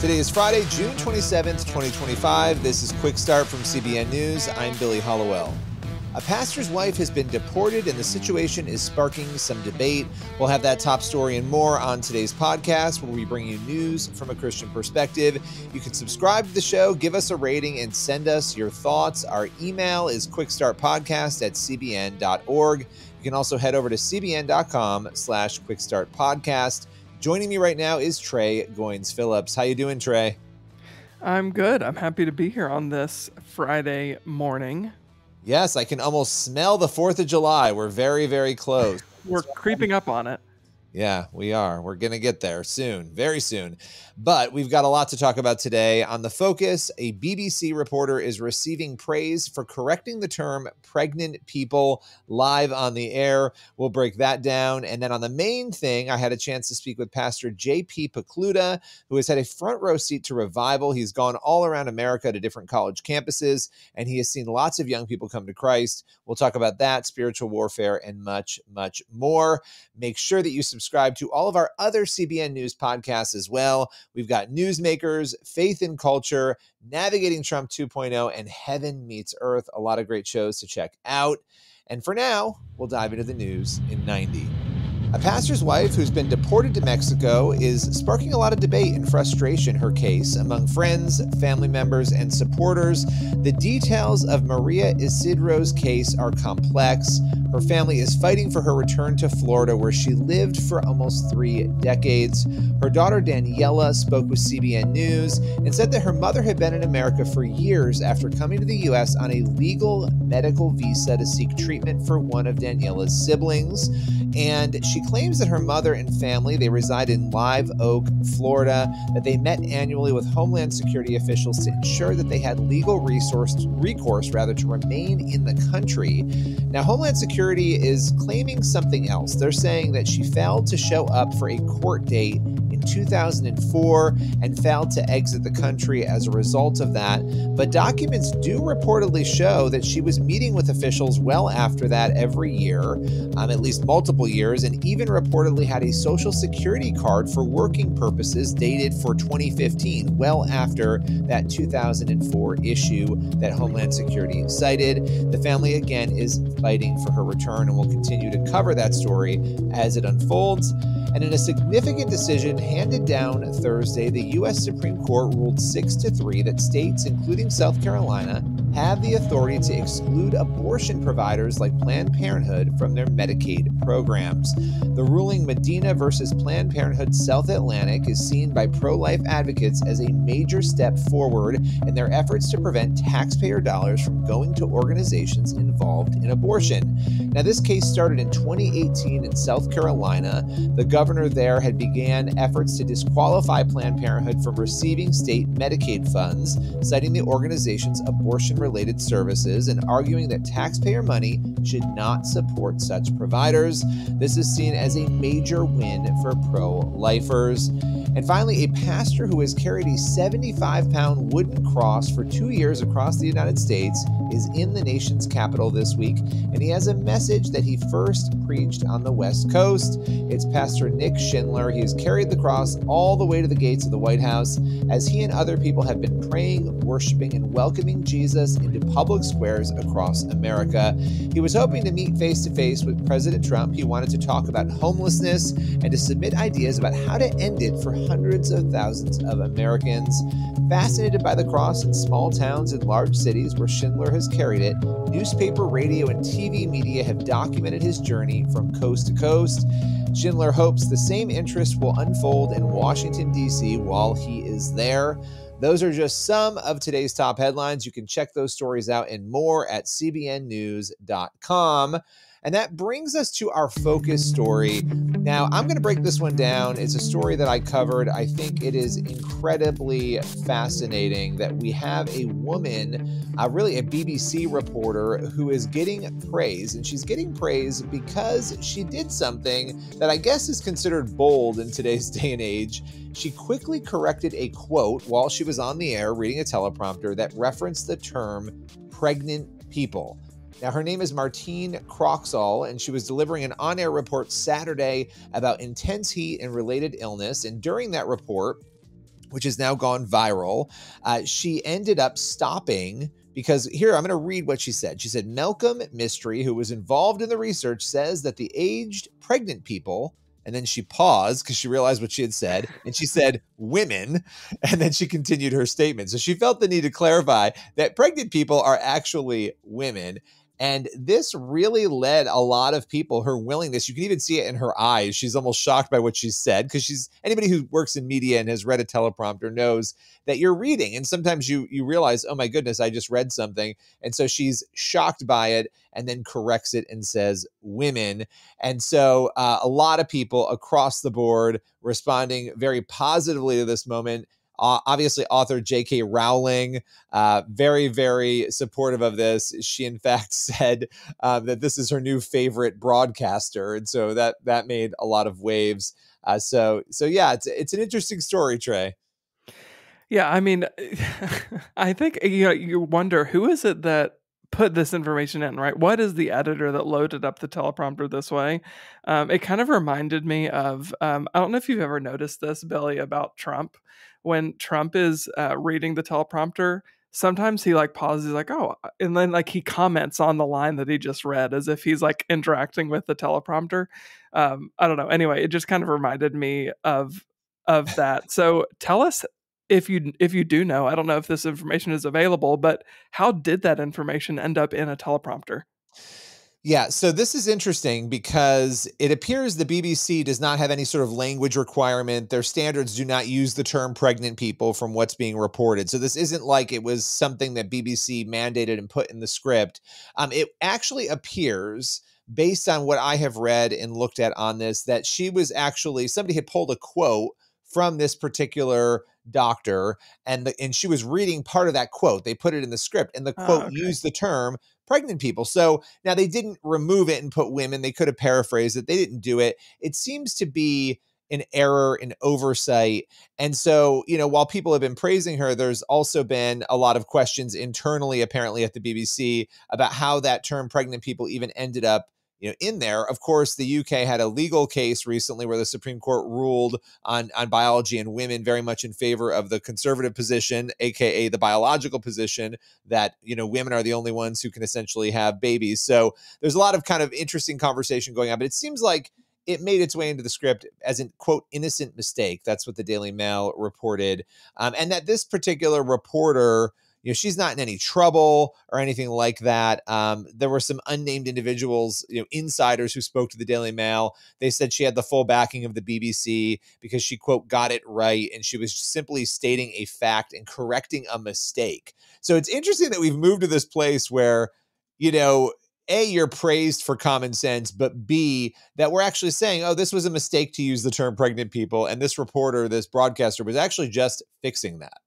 Today is Friday, June 27th, 2025. This is Quick Start from CBN News. I'm Billy Hollowell. A pastor's wife has been deported and the situation is sparking some debate. We'll have that top story and more on today's podcast, where we bring you news from a Christian perspective. You can subscribe to the show, give us a rating, and send us your thoughts. Our email is quickstartpodcast@cbn.org. You can also head over to cbn.com/quickstartpodcast. Joining me right now is Trey Goins-Phillips. How you doing, Trey? I'm good. I'm happy to be here on this Friday morning. Yes, I can almost smell the 4th of July. We're very, very close. We're creeping up on it. Yeah, we are. We're going to get there soon, very soon. But we've got a lot to talk about today. On The Focus, a BBC reporter is receiving praise for correcting the term pregnant people live on the air. We'll break that down. And then on the main thing, I had a chance to speak with Pastor JP Pokluda, who has had a front row seat to revival. He's gone all around America to different college campuses, and he has seen lots of young people come to Christ. We'll talk about that, spiritual warfare, and much, much more. Make sure that you subscribe to all of our other CBN News podcasts as well. We've got Newsmakers, Faith and Culture, Navigating Trump 2.0, and Heaven Meets Earth. A lot of great shows to check out. And for now, we'll dive into the news in 90. A pastor's wife who's been deported to Mexico is sparking a lot of debate and frustration, her case, among friends, family members, and supporters. The details of Maria Isidro's case are complex. Her family is fighting for her return to Florida, where she lived for almost 3 decades. Her daughter Daniela spoke with CBN News and said that her mother had been in America for years after coming to the U.S. on a legal medical visa to seek treatment for one of Daniela's siblings. And she claims that her mother and family, they reside in Live Oak, Florida, that they met annually with Homeland Security officials to ensure that they had legal recourse to remain in the country. Now, Homeland Security is claiming something else. They're saying that she failed to show up for a court date in 2004 and failed to exit the country as a result of that. But documents do reportedly show that she was meeting with officials well after that every year, at least multiple years, and even reportedly had a social security card for working purposes dated for 2015, well after that 2004 issue that Homeland Security cited. The family, again, is fighting for her return, and we'll continue to cover that story as it unfolds. And in a significant decision handed down Thursday, the U.S. Supreme Court ruled 6-3 that states, including South Carolina, have the authority to exclude abortion providers like Planned Parenthood from their Medicaid programs. The ruling, Medina versus Planned Parenthood South Atlantic, is seen by pro-life advocates as a major step forward in their efforts to prevent taxpayer dollars from going to organizations involved in abortion. Now, this case started in 2018 in South Carolina. The governor there had began efforts to disqualify Planned Parenthood from receiving state Medicaid funds, citing the organization's abortion-related services and arguing that taxpayer money should not support such providers. This is seen as a major win for pro-lifers. And finally, a pastor who has carried a 75-pound wooden cross for 2 years across the United States is in the nation's capital this week, and he has a message that he first preached on the West Coast. It's Pastor Nick Schindler. He has carried the cross all the way to the gates of the White House as he and other people have been praying, worshiping, and welcoming Jesus into public squares across America. He was hoping to meet face-to-face with President Trump. He wanted to talk about homelessness and to submit ideas about how to end it for hundreds of thousands of Americans. Fascinated by the cross in small towns and large cities where Schindler has carried it, newspaper, radio, and TV media have documented his journey from coast to coast. Schindler hopes the same interest will unfold in Washington, D.C. while he is there. Those are just some of today's top headlines. You can check those stories out and more at cbnnews.com. And that brings us to our focus story. Now, I'm going to break this one down. It's a story that I covered. I think it is incredibly fascinating that we have a woman, really a BBC reporter, who is getting praise. And she's getting praise because she did something that I guess is considered bold in today's day and age. She quickly corrected a quote while she was on the air reading a teleprompter that referenced the term pregnant people. Now, her name is Martine Croxall, and she was delivering an on-air report Saturday about intense heat and related illness. And during that report, which has now gone viral. She ended up stopping because here, I'm going to read what she said. She said, Malcolm Mystery, who was involved in the research, says that the aged pregnant people, and then she paused because she realized what she had said, and she said, women, and then she continued her statement. So she felt the need to clarify that pregnant people are actually women. And this really led a lot of people, her willingness, you can even see it in her eyes. She's almost shocked by what she said because anybody who works in media and has read a teleprompter knows that you're reading. And sometimes you realize, oh my goodness, I just read something. And so she's shocked by it and then corrects it and says women. And so a lot of people across the board responding very positively to this moment. Obviously, author J.K. Rowling, very, very supportive of this. She, in fact, said that this is her new favorite broadcaster, and so that made a lot of waves. So yeah, it's an interesting story, Trey. Yeah, I mean, I think you wonder who is it that put this information in, right? What is the editor that loaded up the teleprompter this way? It kind of reminded me of I don't know if you've ever noticed this, Billy, about Trump. When Trump is reading the teleprompter, sometimes he like pauses, like, oh, and then like he comments on the line that he just read as if he's like interacting with the teleprompter. I don't know. Anyway, it just kind of reminded me of that. So tell us, if you do know, I don't know if this information is available, but how did that information end up in a teleprompter? Yeah, so this is interesting because it appears the BBC does not have any sort of language requirement. Their standards do not use the term pregnant people from what's being reported. So this isn't like it was something that BBC mandated and put in the script. It actually appears, based on what I have read and looked at on this, that she was actually, somebody had pulled a quote from this particular doctor, and she was reading part of that quote. They put it in the script, and the Oh, quote okay. used the term pregnant people. So now they didn't remove it and put women. They could have paraphrased it. They didn't do it. It seems to be an error, an oversight. And so, while people have been praising her, there's also been a lot of questions internally, apparently at the BBC, about how that term pregnant people even ended up in there. Of course, the UK had a legal case recently where the Supreme Court ruled on biology and women very much in favor of the conservative position, aka the biological position, that women are the only ones who can essentially have babies. So there's a lot of kind of interesting conversation going on, but it seems like it made its way into the script as an quote innocent mistake. That's what the Daily Mail reported, and that this particular reporter, she's not in any trouble or anything like that. There were some unnamed individuals, insiders who spoke to the Daily Mail. They said she had the full backing of the BBC because she, quote, got it right. And she was simply stating a fact and correcting a mistake. So it's interesting that we've moved to this place where, A, you're praised for common sense, but B, that we're actually saying, oh, this was a mistake to use the term pregnant people. And this reporter, this broadcaster was actually just fixing that.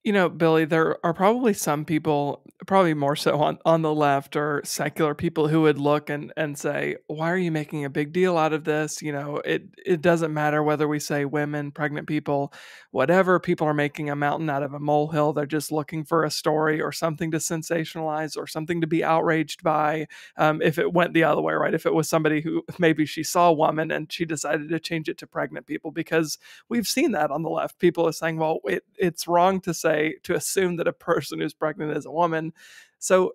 Billy, there are probably some people, probably more so on the left or secular people, who would look and say, "Why are you making a big deal out of this? It doesn't matter whether we say women, pregnant people, whatever. People are making a mountain out of a molehill. They're just looking for a story or something to sensationalize or something to be outraged by. If it went the other way, right? If it was somebody who maybe she saw a woman and she decided to change it to pregnant people, because we've seen that on the left. People are saying, well, it's wrong to assume that a person who's pregnant is a woman. So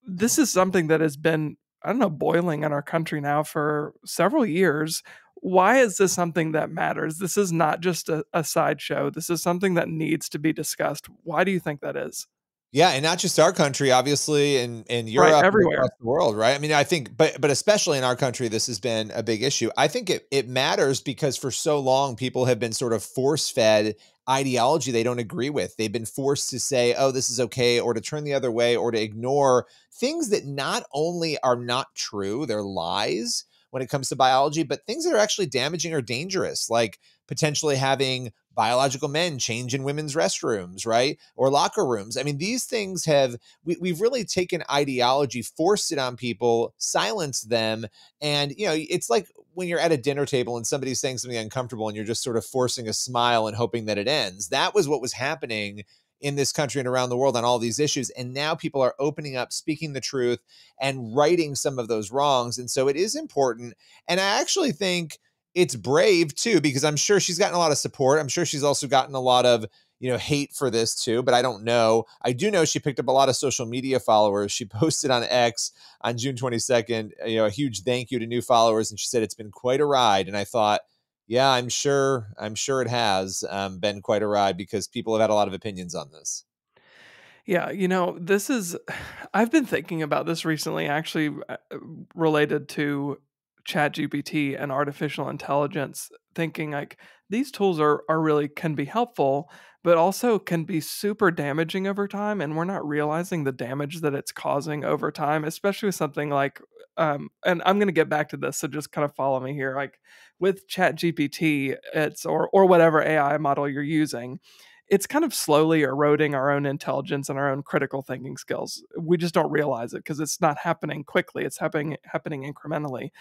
this is something that has been, I don't know, boiling in our country now for several years. Why is this something that matters? This is not just a sideshow. This is something that needs to be discussed. Why do you think that is? Yeah, and not just our country, obviously, in Right, Europe and across everywhere. the world, right? I mean, I think, but especially in our country, this has been a big issue. I think it matters because for so long, people have been sort of force fed ideology they don't agree with. They've been forced to say, "Oh, this is okay," or to turn the other way, or to ignore things that not only are not true, they're lies when it comes to biology, but things that are actually damaging or dangerous, like potentially having biological men change in women's restrooms, right? Or locker rooms. I mean, these things we've really taken ideology, forced it on people, silenced them. And, it's like when you're at a dinner table and somebody's saying something uncomfortable and you're just sort of forcing a smile and hoping that it ends. That was what was happening in this country and around the world on all these issues. And now people are opening up, speaking the truth, and righting some of those wrongs. And so it is important. And I actually think it's brave too, because I'm sure she's gotten a lot of support. I'm sure she's also gotten a lot of, hate for this too, but I don't know. I do know she picked up a lot of social media followers. She posted on X on June 22nd, a huge thank you to new followers. And she said, it's been quite a ride. And I thought, yeah, I'm sure it has been quite a ride because people have had a lot of opinions on this. Yeah, this is I've been thinking about this recently, actually, related to ChatGPT and artificial intelligence, thinking like these tools are really can be helpful, but also can be super damaging over time, and we're not realizing the damage that it's causing over time, especially with something like and I'm gonna get back to this, so just kind of follow me here. Like with ChatGPT, it's or whatever AI model you're using, it's kind of slowly eroding our own intelligence and our own critical thinking skills. We just don't realize it because it's not happening quickly. It's happening incrementally.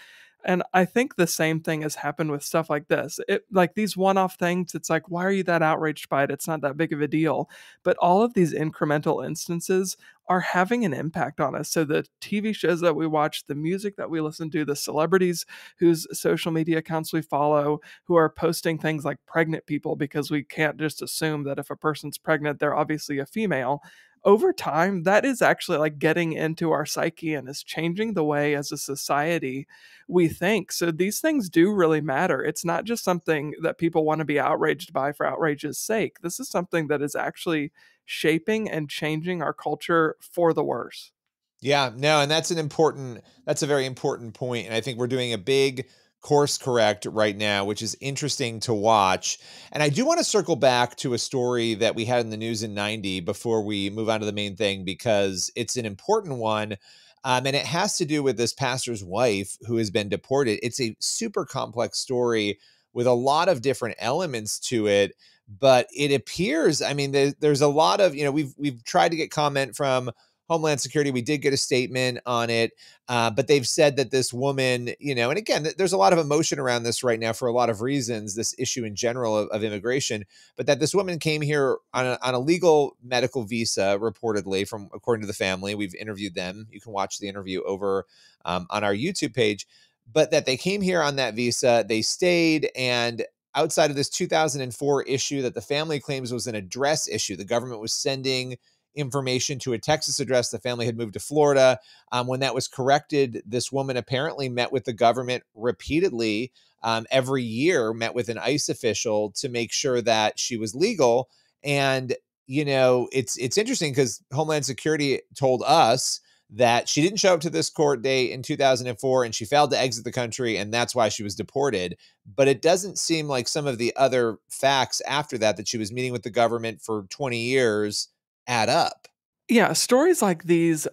And I think the same thing has happened with stuff like this. It like these one-off things, it's like, why are you that outraged by it? It's not that big of a deal. But all of these incremental instances are having an impact on us. So the TV shows that we watch, the music that we listen to, the celebrities whose social media accounts we follow, who are posting things like pregnant people, because we can't just assume that if a person's pregnant, they're obviously a female. Over time, that is actually like getting into our psyche and is changing the way as a society we think. So these things do really matter. It's not just something that people want to be outraged by for outrage's sake. This is something that is actually shaping and changing our culture for the worse. Yeah, no, and that's a very important point. And I think we're doing a big course correct right now, which is interesting to watch. And I do want to circle back to a story that we had in the news in 90 before we move on to the main thing, because it's an important one. And it has to do with this pastor's wife who has been deported. It's a super complex story with a lot of different elements to it. But it appears, I mean, there's a lot of, we've tried to get comment from Homeland Security. We did get a statement on it, but they've said that this woman, and again, there's a lot of emotion around this right now for a lot of reasons, this issue in general of immigration, but that this woman came here on a legal medical visa, reportedly, from according to the family. We've interviewed them. You can watch the interview over on our YouTube page, but that they came here on that visa, they stayed, and outside of this 2004 issue that the family claims was an address issue, the government was sending information to a Texas address. The family had moved to Florida. When that was corrected, this woman apparently met with the government repeatedly every year, met with an ICE official to make sure that she was legal. And it's interesting because Homeland Security told us that she didn't show up to this court date in 2004 and she failed to exit the country, and that's why she was deported. But it doesn't seem like some of the other facts after that she was meeting with the government for 20 years add up. Yeah, stories like these,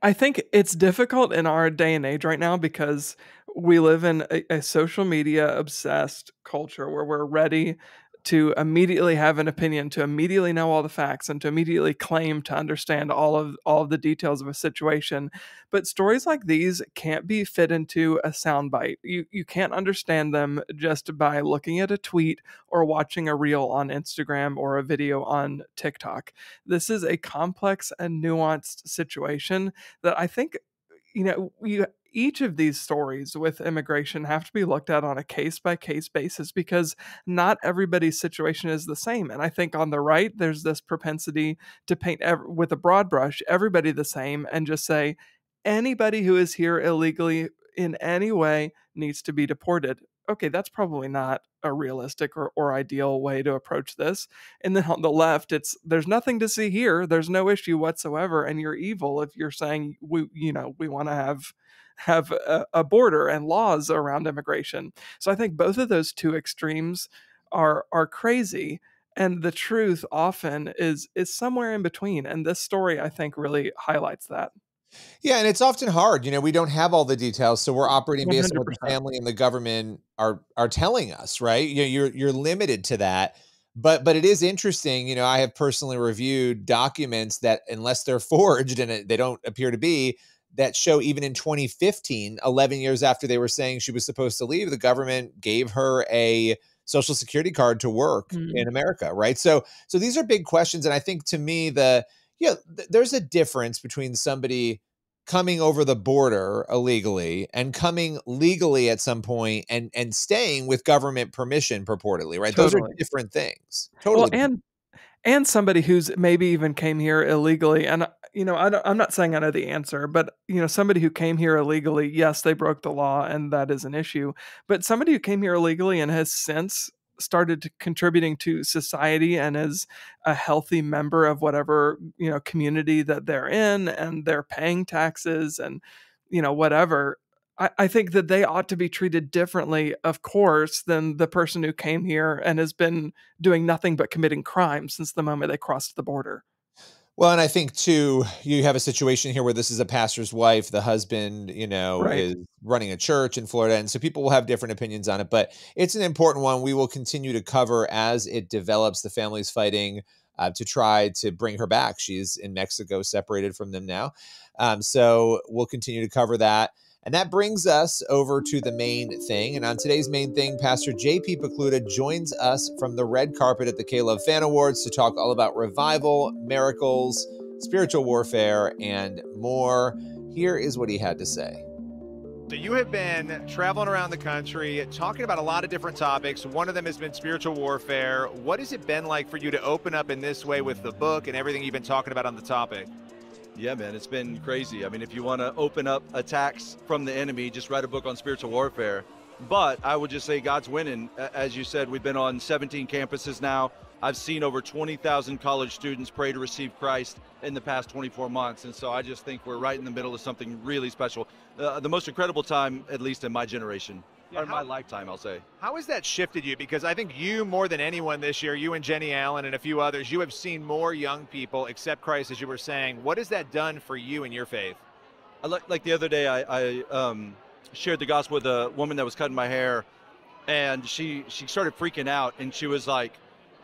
I think it's difficult in our day and age right now because we live in a social media obsessed culture where we're ready to immediately have an opinion, to immediately know all the facts, and to immediately claim to understand all of the details of a situation. But stories like these can't be fit into a soundbite. You can't understand them just by looking at a tweet or watching a reel on Instagram or a video on TikTok. This is a complex and nuanced situation that I think, each of these stories with immigration have to be looked at on a case by case basis because not everybody's situation is the same. And I think on the right, there's this propensity to paint with a broad brush everybody the same and just say anybody who is here illegally in any way needs to be deported. Okay, that's probably not a realistic or ideal way to approach this. And then on the left, it's there's nothing to see here. There's no issue whatsoever, and you're evil if you're saying we want to have a border and laws around immigration. So I think both of those two extremes are crazy, and the truth often is somewhere in between. And this story, I think, really highlights that. Yeah, and it's often hard. We don't have all the details, so we're operating based on what the 100%. family and the government are telling us, right? You're limited to that. But it is interesting. I have personally reviewed documents that, unless they're forged, and they don't appear to be, that show even in 2015, 11 years after they were saying she was supposed to leave, the government gave her a social security card to work in Mm. America, right? So these are big questions, and I think, to me, there's a difference between somebody coming over the border illegally and coming legally at some point and staying with government permission purportedly, right? Those are Totally. different things. Well, Totally different. and somebody who's maybe even came here illegally, and, I'm not saying I know the answer, but, somebody who came here illegally, yes, they broke the law, and that is an issue, but somebody who came here illegally and has since started contributing to society and is a healthy member of whatever, community that they're in, and they're paying taxes and, whatever, I think that they ought to be treated differently, of course, than the person who came here and has been doing nothing but committing crime since the moment they crossed the border. Well, and I think too, you have a situation here where this is a pastor's wife. The husband, Right. is running a church in Florida. And so people will have different opinions on it, but it's an important one we will continue to cover as it develops. The family's fighting to try to bring her back. She's in Mexico, separated from them now. So we'll continue to cover that. And that brings us over to the main thing. And on today's main thing, Pastor JP Pokluda joins us from the red carpet at the K-Love Fan Awards to talk all about revival, miracles, spiritual warfare, and more. Here is what he had to say. So you have been traveling around the country, talking about a lot of different topics. One of them has been spiritual warfare. What has it been like for you to open up in this way with the book and everything you've been talking about on the topic? Yeah, man, it's been crazy. I mean, if you want to open up attacks from the enemy, just write a book on spiritual warfare. But I would just say God's winning. As you said, we've been on 17 campuses now. I've seen over 20,000 college students pray to receive Christ in the past 24 months. And so I just think we're right in the middle of something really special. The most incredible time, at least in my generation. Yeah, or my lifetime, I'll say. How has that shifted you? Because I think you, more than anyone this year, you and Jenny Allen and a few others, you have seen more young people accept Christ, as you were saying. What has that done for you and your faith? Like the other day, I shared the gospel with a woman that was cutting my hair, and she started freaking out, and she was like,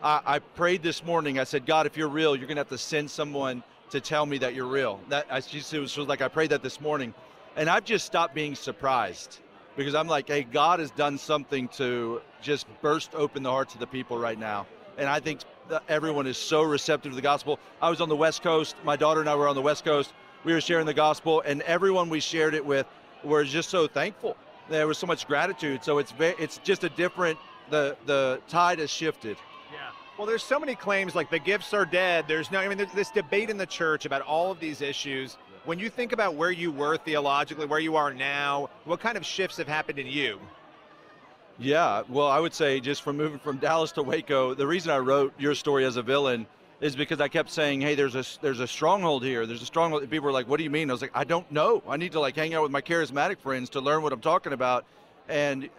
I prayed this morning. I said, God, if you're real, you're going to have to send someone to tell me that you're real. She was like, I prayed that this morning. And I've just stopped being surprised. Because I'm like, hey, God has done something to just burst open the hearts of the people right now. And I think that everyone is so receptive to the gospel. I was on the West Coast. My daughter and I were on the West Coast. We were sharing the gospel, and everyone we shared it with were just so thankful. There was so much gratitude. So it's just a different, the tide has shifted. Yeah. Well, there's so many claims like the gifts are dead. There's this debate in the church about all of these issues. When you think about where you were theologically, where you are now, what kind of shifts have happened in you? Yeah, well, I would say just from moving from Dallas to Waco, the reason I wrote Your Story as a Villain is because I kept saying, hey, there's a stronghold here. There's a stronghold. People were like, what do you mean? I was like, I don't know. I need to hang out with my charismatic friends to learn what I'm talking about. And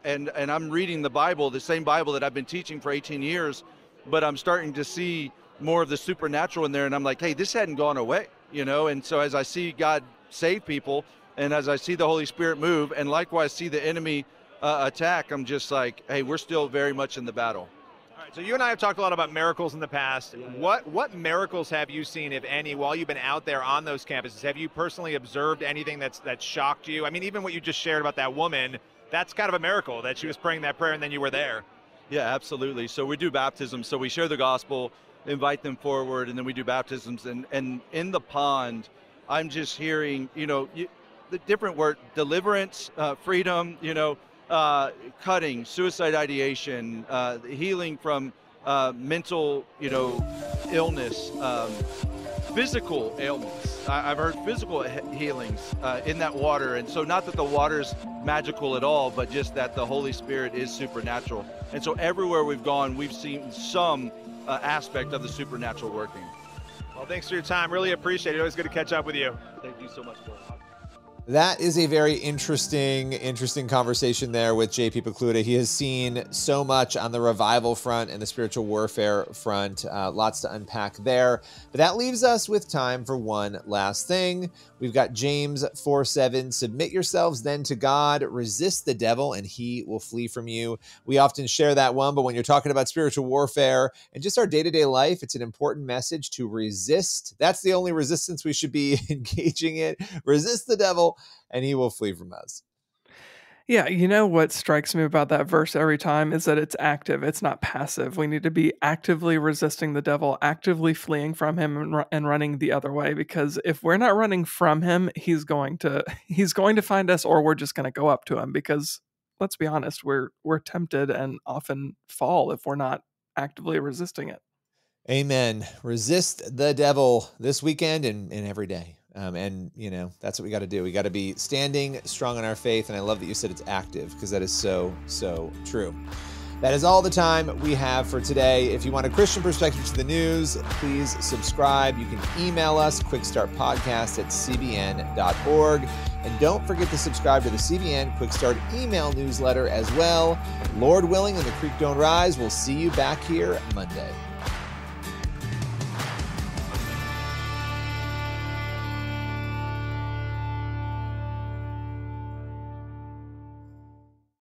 I'm reading the Bible, the same Bible that I've been teaching for 18 years, but I'm starting to see more of the supernatural in there. And I'm like, hey, this hadn't gone away. And so as I see God save people, and as I see the Holy Spirit move, and likewise see the enemy attack, I'm just like, hey, we're still very much in the battle. All right, so you and I have talked a lot about miracles in the past. What miracles have you seen, if any, while you've been out there on those campuses? Have you personally observed anything that shocked you? I mean, even what you just shared about that woman, that's kind of a miracle that she was praying that prayer and then you were there. Yeah, absolutely. So we do baptisms. So we share the gospel, invite them forward, and then we do baptisms. And in the pond, I'm just hearing, the different word, deliverance, freedom, cutting, suicide ideation, healing from mental, illness, physical ailments. I've heard physical healings in that water. And so not that the water's magical at all, but just that the Holy Spirit is supernatural. And so everywhere we've gone, we've seen some aspect of the supernatural working. Well, thanks for your time. Really appreciate it. Always good to catch up with you. Thank you so much, Bill. That is a very interesting conversation there with JP Pokluda. He has seen so much on the revival front and the spiritual warfare front. Lots to unpack there. But that leaves us with time for one last thing. We've got James 4:7. Submit yourselves then to God, resist the devil, and he will flee from you. We often share that one, but when you're talking about spiritual warfare and just our day-to-day life, it's an important message to resist. That's the only resistance we should be engaging in. Resist the devil, and he will flee from us. Yeah, you know what strikes me about that verse every time is that it's active. It's not passive. We need to be actively resisting the devil, actively fleeing from him and running the other way, because if we're not running from him, he's going to he's going to find us, or we're just going to go up to him, because let's be honest, we're tempted and often fall if we're not actively resisting it. Amen. Resist the devil this weekend and every day. And, that's what we got to do. We got to be standing strong in our faith. And I love that you said it's active, because that is so, so true. That is all the time we have for today. If you want a Christian perspective to the news, please subscribe. You can email us, quickstartpodcast@cbn.org. And don't forget to subscribe to the CBN Quick Start email newsletter as well. Lord willing, and the creek don't rise, we'll see you back here Monday.